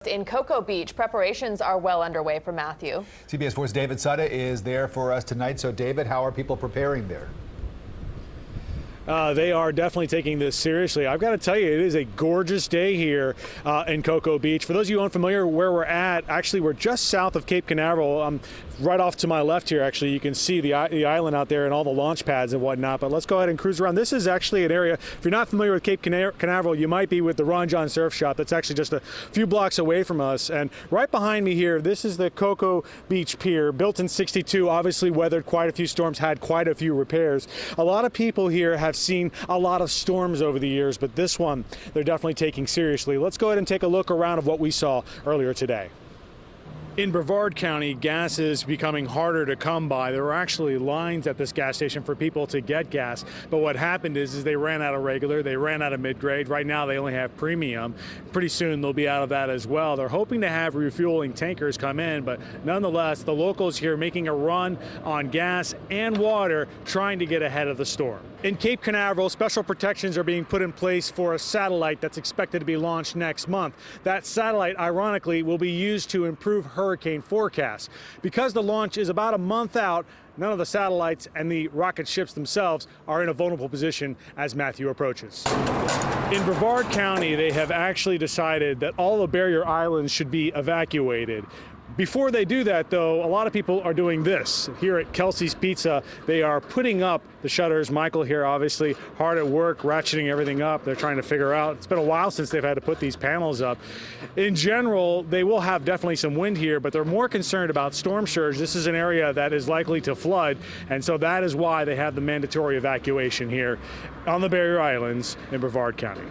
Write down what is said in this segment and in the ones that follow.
In Cocoa Beach, preparations are well underway for Matthew. CBS 4's David Sutta is there for us tonight. So, David, how are people preparing there? They are definitely taking this seriously. I've got to tell you, it is a gorgeous day here in Cocoa Beach. For those of you unfamiliar where we're at, actually we're just south of Cape Canaveral. Right off to my left here, actually, you can see the island out there and all the launch pads and whatnot. But let's go ahead and cruise around. This is actually an area, if you're not familiar with Cape Canaveral, you might be with the Ron John Surf Shop. That's actually just a few blocks away from us. And right behind me here, this is the Cocoa Beach Pier, built in '62, obviously weathered quite a few storms, had quite a few repairs. A lot of people here have seen a lot of storms over the years, but this one they're definitely taking seriously. Let's go ahead and take a look around of what we saw earlier today. In Brevard County, gas is becoming harder to come by. There were actually lines at this gas station for people to get gas, but what happened is they ran out of regular, they ran out of mid-grade. Right now they only have premium. Pretty soon they'll be out of that as well. They're hoping to have refueling tankers come in, but nonetheless, the locals here making a run on gas and water, trying to get ahead of the storm. In Cape Canaveral, special protections are being put in place for a satellite that's expected to be launched next month. That satellite, ironically, will be used to improve hurricane forecasts. Because the launch is about a month out, none of the satellites and the rocket ships themselves are in a vulnerable position as Matthew approaches. In Brevard County, they have actually decided that all the barrier islands should be evacuated. Before they do that, though, a lot of people are doing this. Here at Kelsey's Pizza, they are putting up the shutters. Michael here, obviously, hard at work, ratcheting everything up. They're trying to figure out. It's been a while since they've had to put these panels up. In general, they will have definitely some wind here, but they're more concerned about storm surge. This is an area that is likely to flood, and so that is why they have the mandatory evacuation here on the barrier islands in Brevard County.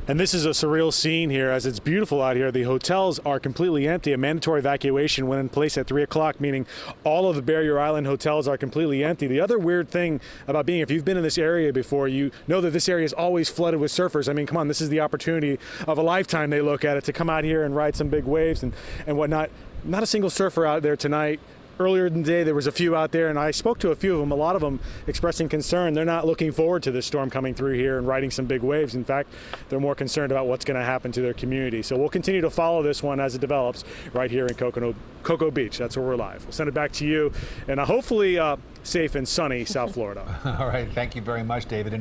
And this is a surreal scene here as it's beautiful out here. The hotels are completely empty. A mandatory evacuation went in place at 3 o'clock, meaning all of the Barrier Island hotels are completely empty. The other weird thing about being, if you've been in this area before, you know that this area is always flooded with surfers. I mean, come on, this is the opportunity of a lifetime, they look at it, to come out here and ride some big waves and whatnot. Not a single surfer out there tonight. Earlier in the day, there was a few out there, and I spoke to a few of them, a lot of them expressing concern. They're not looking forward to this storm coming through here and riding some big waves. In fact, they're more concerned about what's going to happen to their community. So we'll continue to follow this one as it develops right here in Cocoa Beach. That's where we're live. We'll send it back to you, and hopefully safe and sunny South Florida. All right. Thank you very much, David.